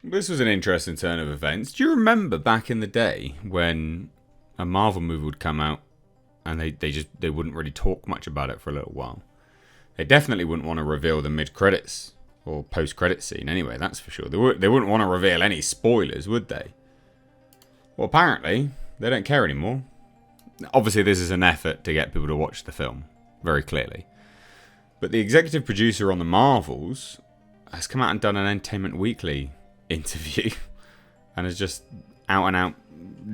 This was an interesting turn of events. Do you remember back in the day when a Marvel movie would come out and they wouldn't really talk much about it for a little while? They definitely wouldn't want to reveal the mid-credits or post-credits scene anyway, that's for sure. They wouldn't want to reveal any spoilers, would they? Well, apparently, they don't care anymore. Obviously, this is an effort to get people to watch the film, very clearly. But the executive producer on the Marvels has come out and done an Entertainment Weekly interview and has just out and out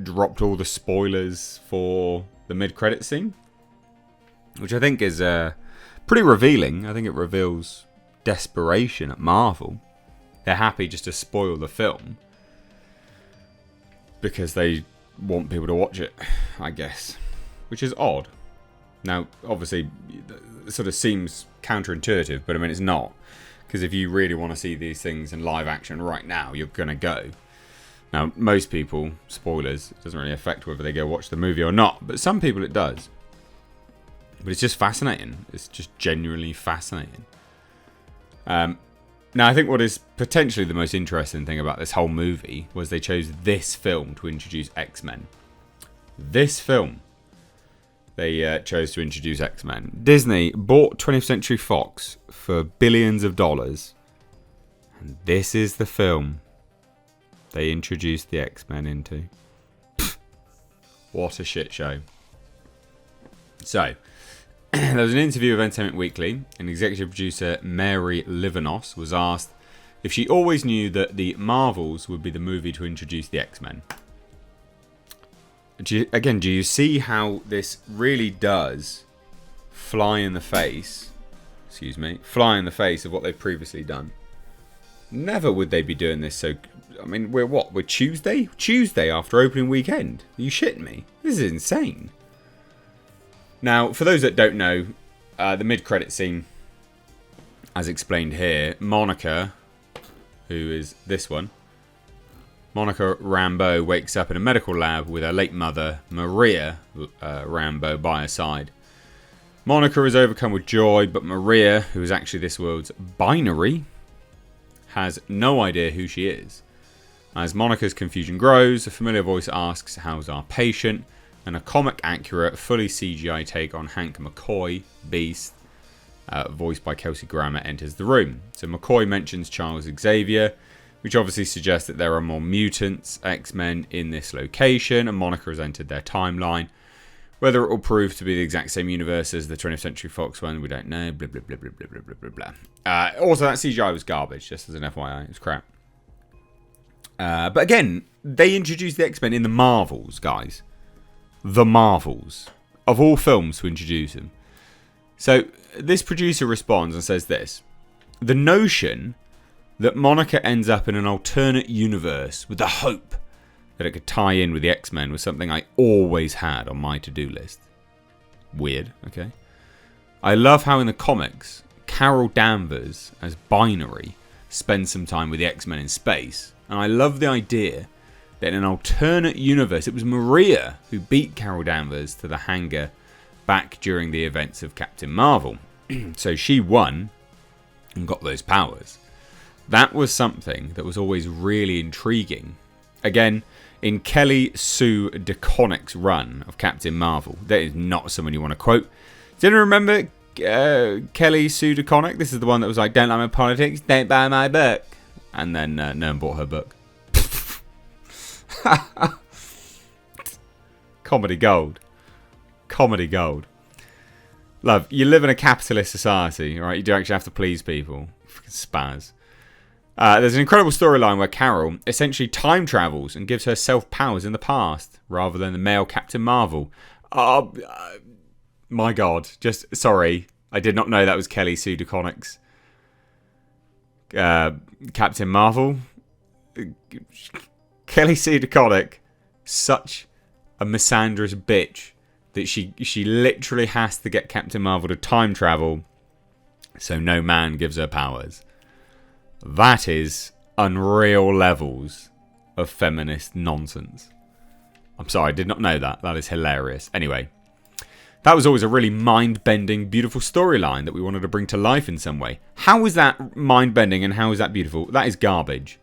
dropped all the spoilers for the mid-credit scene, which I think is pretty revealing. I think it reveals desperation at Marvel. They're happy just to spoil the film because they want people to watch it, I guess, which is odd. Now, obviously, it sort of seems counterintuitive, but I mean, it's not. Because if you really want to see these things in live action right now, you're going to go. Now, most people, spoilers, it doesn't really affect whether they go watch the movie or not, but some people it does. But it's just fascinating. It's just genuinely fascinating. Now, I think what is potentially the most interesting thing about this whole movie was they chose this film to introduce X-Men. This film. They chose to introduce X-Men. Disney bought 20th Century Fox for billions of dollars. And this is the film they introduced the X-Men into. Pfft, what a shit show. So, there was an interview with Entertainment Weekly, and executive producer Mary Livanos was asked if she always knew that the Marvels would be the movie to introduce the X-Men. Do you see how this really does fly in the face of what they've previously done? Never would they be doing this. So, I mean, we're Tuesday? Tuesday after opening weekend. Are you shitting me? This is insane. Now, for those that don't know, the mid-credit scene, as explained here, Monica, who is this one, Monica Rambeau wakes up in a medical lab with her late mother, Maria Rambeau, by her side. Monica is overcome with joy, but Maria, who is actually this world's binary, has no idea who she is. As Monica's confusion grows, a familiar voice asks, "How's our patient?" and a comic-accurate, fully CGI take on Hank McCoy, Beast, voiced by Kelsey Grammer, enters the room. So McCoy mentions Charles Xavier, which obviously suggests that there are more mutants, X-Men, in this location, and Monica has entered their timeline. Whether it will prove to be the exact same universe as the 20th Century Fox one, we don't know. Blah, blah, blah, blah, blah, blah, blah, blah. Also, that CGI was garbage, just as an FYI. It was crap. But again, they introduced the X-Men in the Marvels, guys. The Marvels. Of all films to introduce them. So, this producer responds and says this. The notion that Monica ends up in an alternate universe with the hope that it could tie in with the X-Men was something I always had on my to-do list. Weird, okay? I love how in the comics, Carol Danvers, as Binary, spends some time with the X-Men in space. And I love the idea that in an alternate universe, it was Maria who beat Carol Danvers to the hangar back during the events of Captain Marvel. So she won and got those powers. That was something that was always really intriguing. Again, in Kelly Sue DeConnick's run of Captain Marvel, that is not someone you want to quote. Do you remember Kelly Sue DeConnick? This is the one that was like, don't like my politics, don't buy my book. And then no one bought her book. Comedy gold. Comedy gold. Love, you live in a capitalist society, right? You do actually have to please people. Fucking spaz. There's an incredible storyline where Carol essentially time travels and gives herself powers in the past, rather than the male Captain Marvel. My God. Just, sorry. I did not know that was Kelly Sue DeConnick's Captain Marvel. Kelly Sue DeConnick, such a misandrous bitch that she literally has to get Captain Marvel to time travel so no man gives her powers. That is unreal levels of feminist nonsense. I'm sorry, I did not know that. That is hilarious. Anyway, that was always a really mind-bending, beautiful storyline that we wanted to bring to life in some way. How is that mind-bending and how is that beautiful? That is garbage.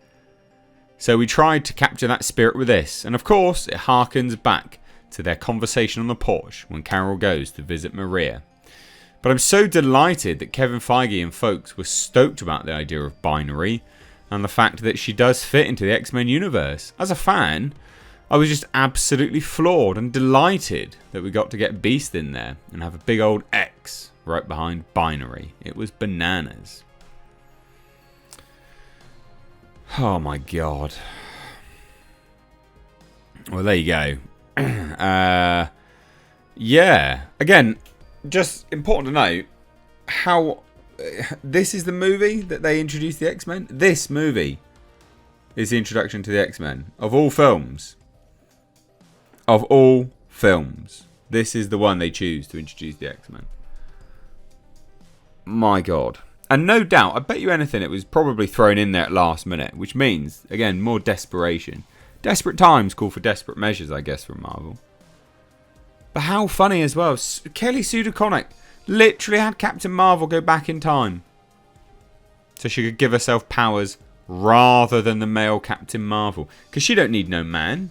So we tried to capture that spirit with this, and of course it harkens back to their conversation on the porch when Carol goes to visit Maria. But I'm so delighted that Kevin Feige and folks were stoked about the idea of Binary and the fact that she does fit into the X-Men universe. As a fan, I was just absolutely floored and delighted that we got to get Beast in there and have a big old X right behind Binary. It was bananas. Oh my god. Well, there you go. Yeah. Again, just important to note how this is the movie that they introduced the X-Men. This movie is the introduction to the X-Men. Of all films. Of all films. This is the one they choose to introduce the X-Men. My god. And no doubt, I bet you anything, it was probably thrown in there at last minute. Which means, again, more desperation. Desperate times call for desperate measures, I guess, from Marvel. But how funny as well. Kelly Sue DeConnick literally had Captain Marvel go back in time. So she could give herself powers rather than the male Captain Marvel. Because she don't need no man.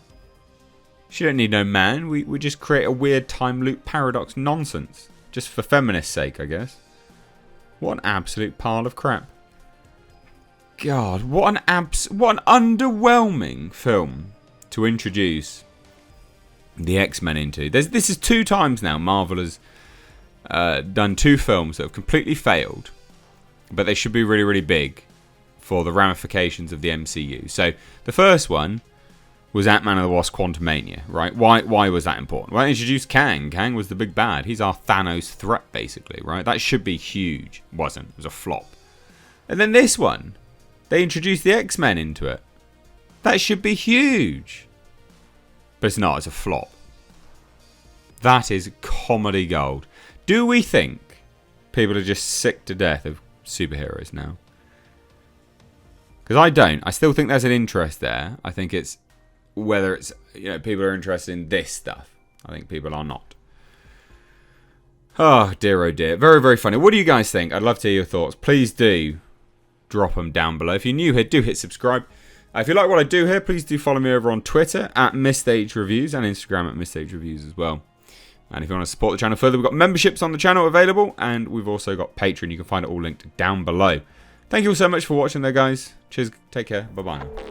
She don't need no man. We just create a weird time loop paradox nonsense. Just for feminists' sake, I guess. What an absolute pile of crap. God, what an underwhelming film to introduce the X-Men into. This is 2 times now Marvel has done 2 films that have completely failed, but they should be really, really big for the ramifications of the MCU. So the first one was Ant-Man and the Wasp: Quantumania, right? Why was that important? Well, it introduced Kang. Kang was the big bad. He's our Thanos threat, basically, right? That should be huge. Wasn't. It was a flop. And then this one, they introduced the X-Men into it. That should be huge. But it's not. It's a flop. That is comedy gold. Do we think people are just sick to death of superheroes now? Because I don't. I still think there's an interest there. I think it's whether it's, people are interested in this stuff. I think people are not. Oh dear, oh dear. Very, very funny. What do you guys think? I'd love to hear your thoughts. Please do drop them down below. If you're new here, do hit subscribe. If you like what I do here, please do follow me over on Twitter at MrStageReviews and Instagram at MrStageReviews as well. And if you want to support the channel further, we've got memberships on the channel available, and we've also got Patreon. You can find it all linked down below. Thank you all so much for watching there, guys. Cheers. Take care. Bye-bye.